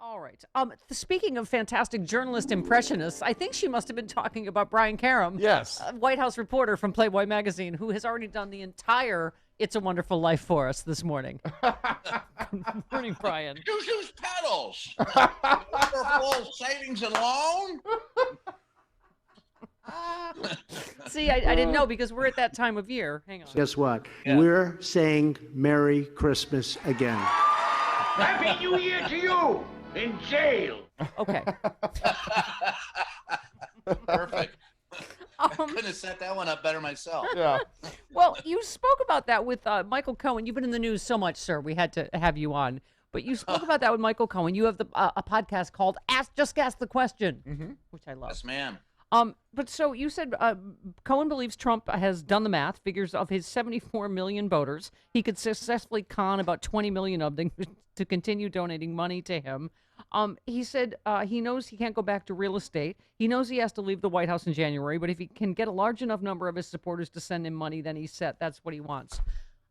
All right. Speaking of fantastic journalist impressionists, I think she must have been talking about Brian Karem, Yes. White House reporter from Playboy magazine, who has already done the entire "It's a Wonderful Life" for us this morning. Good morning, Brian. Use pedals. Wonderful savings and loan. See, I didn't know because we're at that time of year. Hang on. Guess what? Yeah. We're saying Merry Christmas again. Happy New Year to you in jail. Okay. Perfect. I couldn't have set that one up better myself. Yeah. Well, you spoke about that with Michael Cohen. You've been in the news so much, sir. We had to have you on. But you spoke about that with Michael Cohen. You have a podcast called Just Ask the Question, which I love. Yes, ma'am. But so you said Cohen believes Trump has done the math, figures of his 74 million voters, he could successfully con about 20 million of them to continue donating money to him. He said he knows he can't go back to real estate. He knows he has to leave the White House in January, but if he can get a large enough number of his supporters to send him money, then he's set. That's what he wants.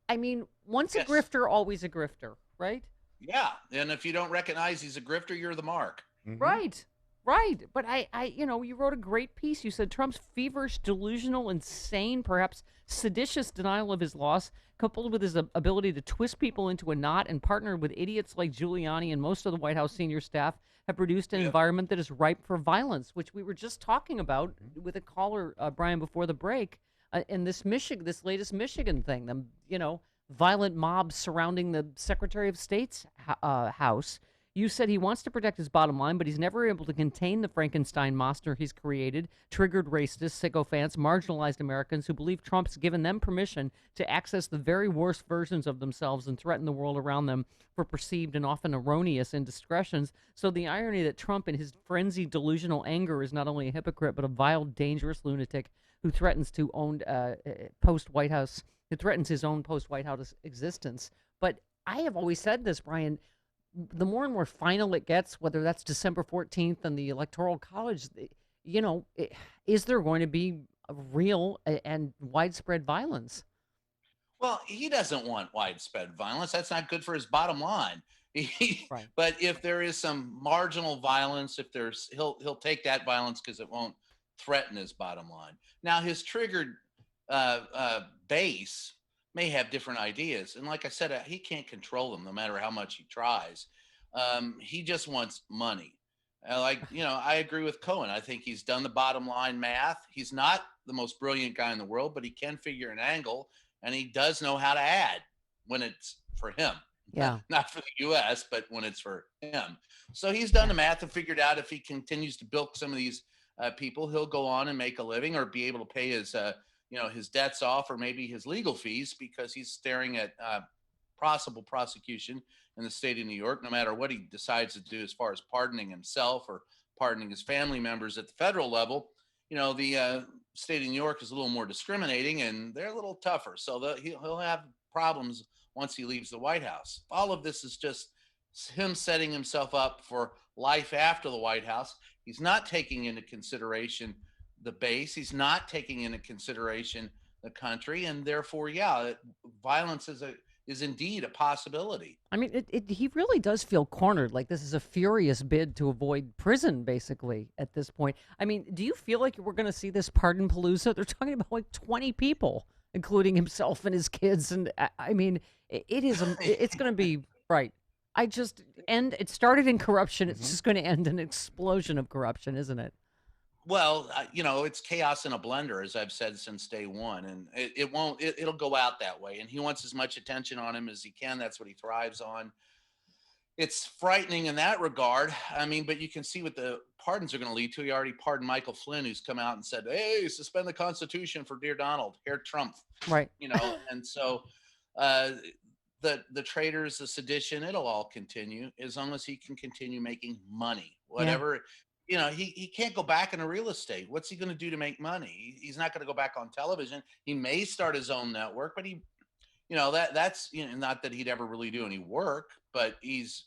I mean, once Yes. a grifter, always a grifter, right? Yeah, and if you don't recognize he's a grifter, you're the mark. Right. Right. But you wrote a great piece. You said Trump's feverish, delusional, insane, perhaps seditious denial of his loss, coupled with his ability to twist people into a knot and partner with idiots like Giuliani and most of the White House senior staff, have produced an environment that is ripe for violence, which we were just talking about with a caller, Brian, before the break, in this latest Michigan thing, violent mobs surrounding the Secretary of State's house. You said he wants to protect his bottom line, but he's never able to contain the Frankenstein monster he's created, triggered racists, sycophants, marginalized Americans who believe Trump's given them permission to access the very worst versions of themselves and threaten the world around them for perceived and often erroneous indiscretions. So the irony that Trump, in his frenzied, delusional anger, is not only a hypocrite, but a vile, dangerous lunatic who threatens to own post-White House, who threatens his own post-White House existence. But I have always said this, Brian, the more and more final it gets, whether that's December 14th and the Electoral College, is there going to be a real and widespread violence? Well, he doesn't want widespread violence. That's not good for his bottom line. Right. But if there is some marginal violence, he'll take that violence because it won't threaten his bottom line. Now, his triggered base may have different ideas, and like I said, he can't control them no matter how much he tries. He just wants money. I agree with Cohen. I think he's done the bottom line math. He's not the most brilliant guy in the world, but he can figure an angle, and he does know how to add when it's for him. Yeah. Not for the U.S., but when it's for him. So he's done the math and figured out if he continues to bilk some of these people, he'll go on and make a living or be able to pay his debts off or maybe his legal fees, because he's staring at possible prosecution in the state of New York, no matter what he decides to do as far as pardoning himself or pardoning his family members at the federal level. The state of New York is a little more discriminating and they're a little tougher. So he'll have problems once he leaves the White House. All of this is just him setting himself up for life after the White House. He's not taking into consideration the base. He's not taking into consideration the country, and therefore, violence is indeed a possibility. I mean, he really does feel cornered. Like this is a furious bid to avoid prison, basically, at this point. I mean, do you feel like we're going to see this pardon palooza? They're talking about like 20 people, including himself and his kids, and I mean, it's going to be right. It started in corruption. It's just going to end in an explosion of corruption, isn't it? Well, it's chaos in a blender, as I've said since day one, and it'll go out that way. And he wants as much attention on him as he can. That's what he thrives on. It's frightening in that regard. I mean, but you can see what the pardons are going to lead to. He already pardoned Michael Flynn, who's come out and said, "Hey, suspend the Constitution for dear Donald, Herr Trump." Right. And so the traitors, the sedition, it'll all continue as long as he can continue making money. Whatever. Yeah. He can't go back into real estate. What's he going to do to make money? He's not going to go back on television. He may start his own network, but that's not that he'd ever really do any work, but he's,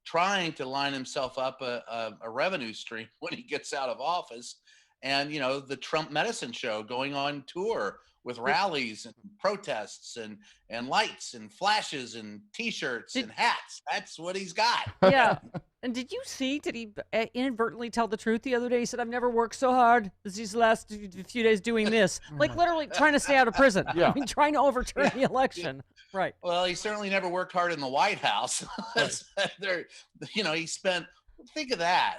trying to line himself up a revenue stream when he gets out of office. And, the Trump medicine show going on tour with rallies and protests and lights and flashes and T-shirts and hats. That's what he's got. Yeah. And did you see, did he inadvertently tell the truth the other day? He said, I've never worked so hard as these last few days doing this. Like literally trying to stay out of prison. Yeah. I mean, trying to overturn the election. Right. Well, he certainly never worked hard in the White House. Right. He spent, think of that.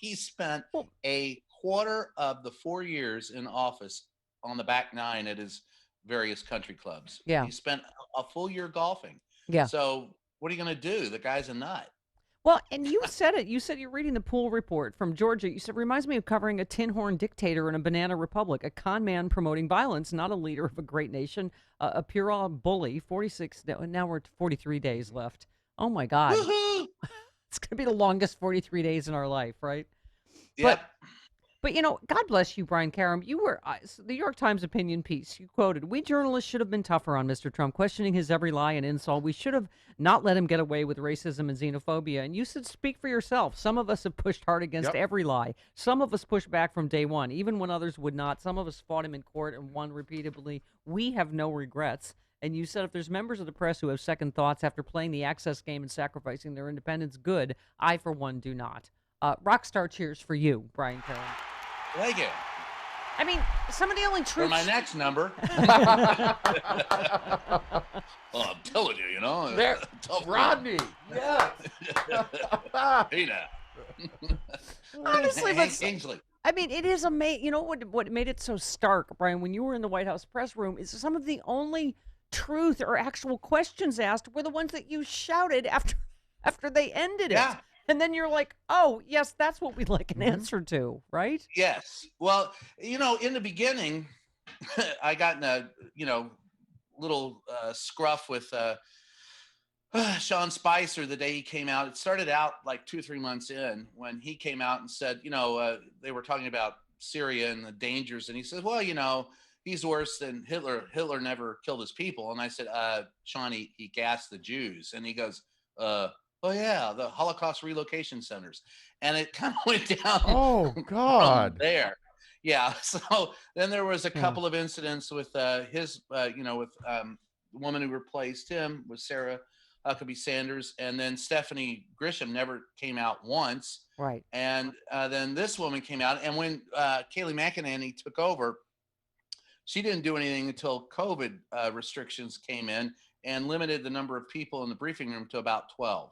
He spent a quarter of the 4 years in office on the back nine at his various country clubs. Yeah. He spent a full year golfing. Yeah. So what are you going to do? The guy's a nut. Well, and you said it. You said you're reading the Pool Report from Georgia. You said, reminds me of covering a tin horn dictator in a banana republic, a con man promoting violence, not a leader of a great nation, a puerile bully. 46, now we're at 43 days left. Oh, my God. Woohoo! It's going to be the longest 43 days in our life, right? Yep. But, God bless you, Brian Karem. You were the New York Times opinion piece. You quoted, we journalists should have been tougher on Mr. Trump, questioning his every lie and insult. We should have not let him get away with racism and xenophobia. And you said, speak for yourself. Some of us have pushed hard against every lie. Some of us pushed back from day one, even when others would not. Some of us fought him in court and won repeatedly. We have no regrets. And you said if there's members of the press who have second thoughts after playing the access game and sacrificing their independence, good. I, for one, do not. Rockstar cheers for you, Brian Karem. Thank you. I mean, some of the only For truth. my next number. Well, I'm telling you, There, Tough Rodney. Yeah. Hey now. Honestly, Hank but Kingsley. I mean, it is amazing. You know what made it so stark, Brian, when you were in the White House press room, is some of the only truth or actual questions asked were the ones that you shouted after they ended it. Yeah. And then you're like, oh, yes, that's what we'd like an answer to, right? Yes. Well, in the beginning, I got in a, little scruff with Sean Spicer the day he came out. It started out like 2 or 3 months in when he came out and said, they were talking about Syria and the dangers. And he said, well, he's worse than Hitler. Hitler never killed his people. And I said, Sean, he gassed the Jews. And he goes, oh, yeah, the Holocaust relocation centers. And it kind of went down. Oh, God. There. Yeah. So then there was a couple of incidents with his, with the woman who replaced him with Sarah Huckabee Sanders. And then Stephanie Grisham never came out once. Right. And then this woman came out. And when Kayleigh McEnany took over, she didn't do anything until COVID restrictions came in and limited the number of people in the briefing room to about 12.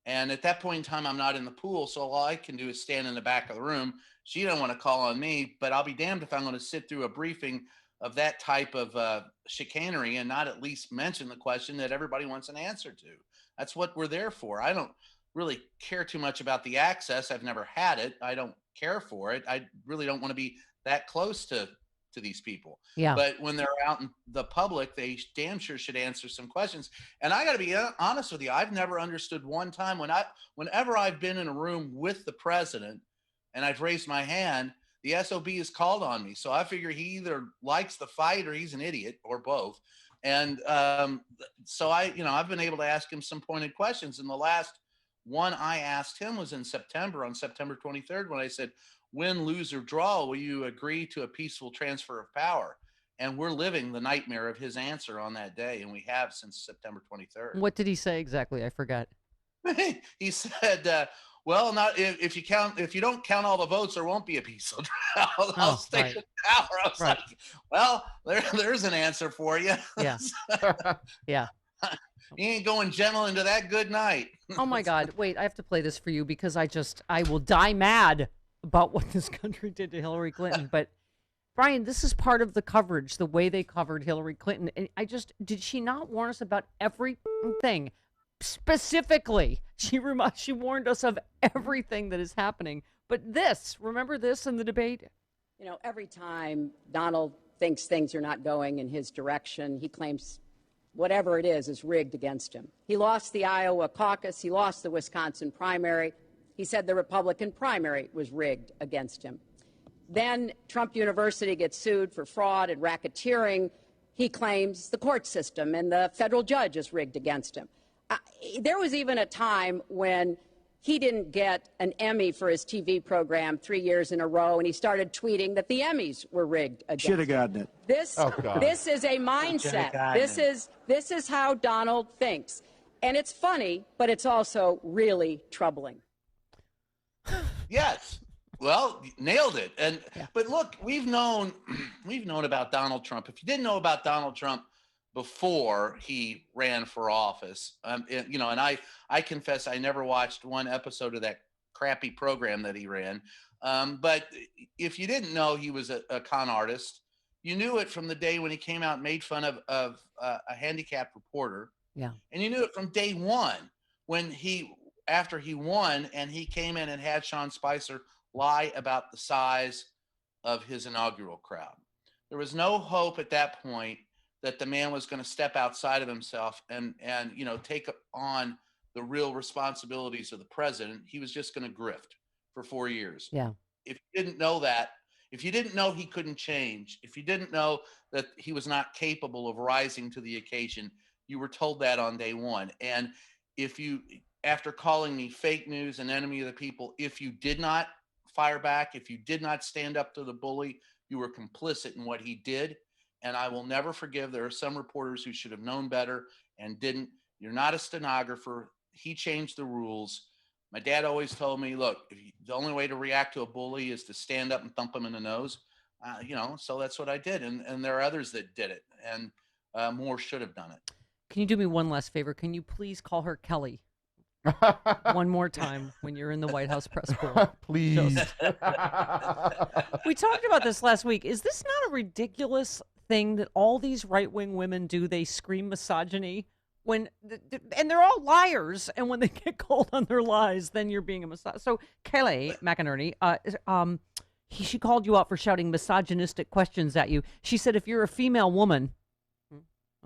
And at that point in time, I'm not in the pool, so all I can do is stand in the back of the room. She don't want to call on me, but I'll be damned if I'm going to sit through a briefing of that type of chicanery and not at least mention the question that everybody wants an answer to. That's what we're there for. I don't really care too much about the access. I've never had it. I don't care for it. I really don't want to be that close to these people. Yeah. But when they're out in the public, they damn sure should answer some questions. And I got to be honest with you. I've never understood one time whenever I've been in a room with the president and I've raised my hand, the SOB is called on me. So I figure he either likes the fight or he's an idiot or both. And so I've been able to ask him some pointed questions. And the last one I asked him was in September, on September 23rd, when I said, win, lose, or draw, will you agree to a peaceful transfer of power? And we're living the nightmare of his answer on that day, and we have since September 23rd. What did he say exactly? I forgot. He said, well, not if you don't count all the votes, there won't be a peaceful trial. I'll stay in power. I was like, well, there's an answer for you. Yeah. Yeah. You ain't going gentle into that good night. Oh my God. Wait, I have to play this for you because I will die mad about what this country did to Hillary Clinton. But Brian, this is part of the coverage, the way they covered Hillary Clinton. And did she not warn us about everything? Specifically, she warned us of everything that is happening. But remember this in the debate? Every time Donald thinks things are not going in his direction, he claims whatever it is rigged against him. He lost the Iowa caucus. He lost the Wisconsin primary. He said the Republican primary was rigged against him. Then Trump University gets sued for fraud and racketeering. He claims the court system and the federal judge is rigged against him. There was even a time when he didn't get an Emmy for his TV program 3 years in a row, and he started tweeting that the Emmys were rigged against him. Should have gotten it. This is a mindset. This is how Donald thinks. And it's funny, but it's also really troubling. Yes. Well, nailed it. And Yeah. but look, we've known about Donald Trump. If you didn't know about Donald Trump before he ran for office, and I confess I never watched one episode of that crappy program that he ran. But if you didn't know he was a con artist, you knew it from the day when he came out and made fun of a handicapped reporter. Yeah. And you knew it from day one when after he won and he came in and had Sean Spicer lie about the size of his inaugural crowd. There was no hope at that point that the man was going to step outside of himself and take on the real responsibilities of the president. He was just going to grift for 4 years. Yeah. If you didn't know that, if you didn't know he couldn't change, if you didn't know that he was not capable of rising to the occasion, you were told that on day one. And if you, after calling me fake news and enemy of the people, if you did not fire back, if you did not stand up to the bully, you were complicit in what he did. And I will never forgive. There are some reporters who should have known better and didn't. You're not a stenographer. He changed the rules. My dad always told me, look, the only way to react to a bully is to stand up and thump him in the nose. So that's what I did. And there are others that did it, and more should have done it. Can you do me one last favor? Can you please call her Kelly one more time when you're in the White House press corps? Please. We talked about this last week. Is this not a ridiculous thing that all these right-wing women do? They scream misogyny and they're all liars. And when they get called on their lies, then you're being a misogynist. So Kelly McInerney, she called you out for shouting misogynistic questions at you. She said, if you're a female woman,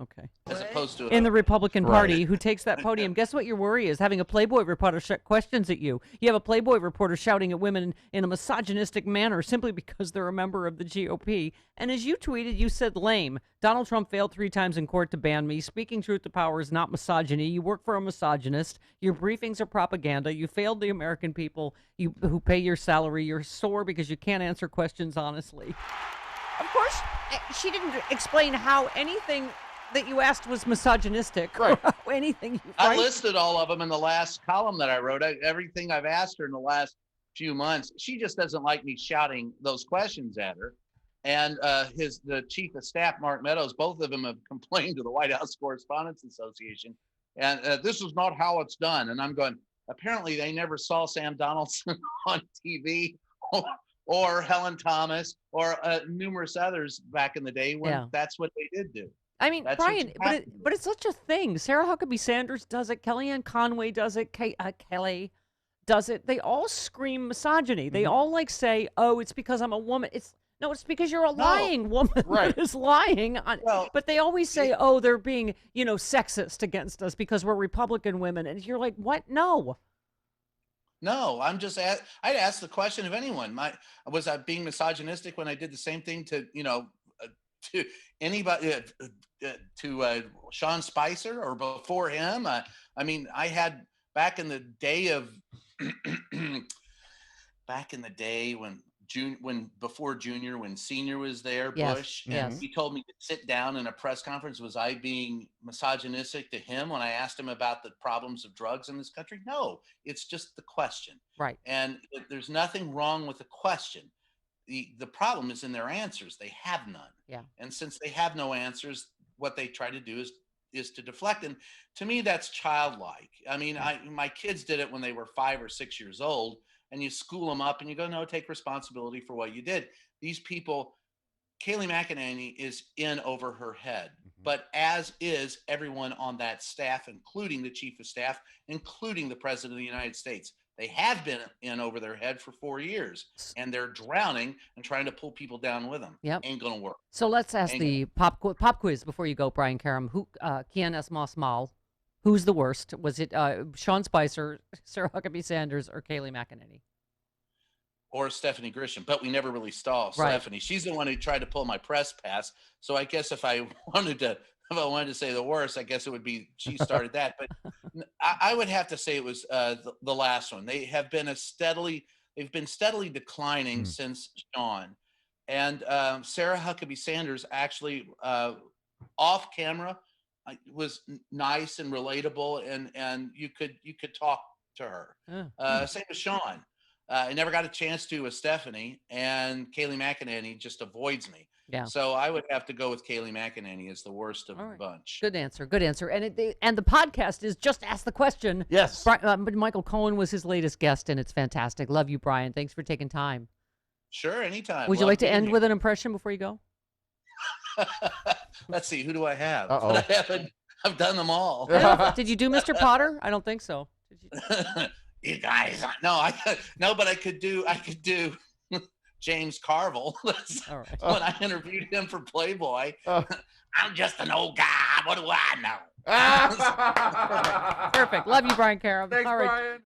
okay, As opposed to in the Republican Party who takes that podium, guess what your worry is? Having a Playboy reporter questions at you. You have a Playboy reporter shouting at women in a misogynistic manner simply because they're a member of the GOP. And as you tweeted, you said lame. Donald Trump failed 3 times in court to ban me. Speaking truth to power is not misogyny. You work for a misogynist. Your briefings are propaganda. You failed the American people who pay your salary. You're sore because you can't answer questions honestly. Of course, she didn't explain how anything that you asked was misogynistic. Right. Anything. I listed all of them in the last column that I wrote. Everything I've asked her in the last few months. She just doesn't like me shouting those questions at her. And the chief of staff, Mark Meadows, both of them have complained to the White House Correspondents Association. And this is not how it's done. And I'm going, apparently they never saw Sam Donaldson on TV or Helen Thomas or numerous others back in the day when that's what they did do. I mean, That's Brian, but it's such a thing. Sarah Huckabee Sanders does it. Kellyanne Conway does it. Kelly does it. They all scream misogyny. They all say, "Oh, it's because I'm a woman." It's because you're a lying woman that is lying. But they always say, "Oh, they're being, sexist against us because we're Republican women," and you're like, "What? No." No, I'd ask the question of anyone. Was I being misogynistic when I did the same thing to anybody, to Sean Spicer or before him? I I had back in the day when before Junior, when Senior was there, Bush, and he told me to sit down in a press conference. Was I being misogynistic to him when I asked him about the problems of drugs in this country? No, it's just the question. Right. And there's nothing wrong with the question. The problem is in their answers. They have none. Yeah. And since they have no answers, what they try to do is to deflect. And to me, that's childlike. My kids did it when they were 5 or 6 years old, and you school them up and you go, no, take responsibility for what you did. These people, Kayleigh McEnany is in over her head, but as is everyone on that staff, including the chief of staff, including the president of the United States. They have been in over their head for 4 years, and they're drowning and trying to pull people down with them. Yep. Ain't gonna work. So let's ask the pop quiz before you go, Brian Karem. Kian S. Moss Mal, who's the worst? Was it Sean Spicer, Sarah Huckabee Sanders, or Kayleigh McEnany? Or Stephanie Grisham, but we never really saw Stephanie. She's the one who tried to pull my press pass. So I guess if I wanted to say the worst, I guess it would be she started that. But I would have to say it was the last one. They've been steadily declining since Sean. And Sarah Huckabee Sanders actually off camera was nice and relatable, and you could talk to her. Same with Sean. I never got a chance to with Stephanie, and Kaylee McEnany just avoids me. Yeah. So I would have to go with Kaylee McEnany as the worst of All the right. bunch. Good answer. Good answer. And the podcast is Just Ask the Question. Yes. Michael Cohen was his latest guest, and it's fantastic. Love you, Brian. Thanks for taking time. Sure, anytime. Would you Love like to being end here. with an impression before you go? Let's see, who do I have? Uh-oh. I've done them all. Did you do Mr. Potter? I don't think so. Did you? You guys, no, but I could do James Carville. That's All right. when I interviewed him for Playboy. I'm just an old guy. What do I know? Perfect. Love you, Brian Karem. Thanks, All right. Brian.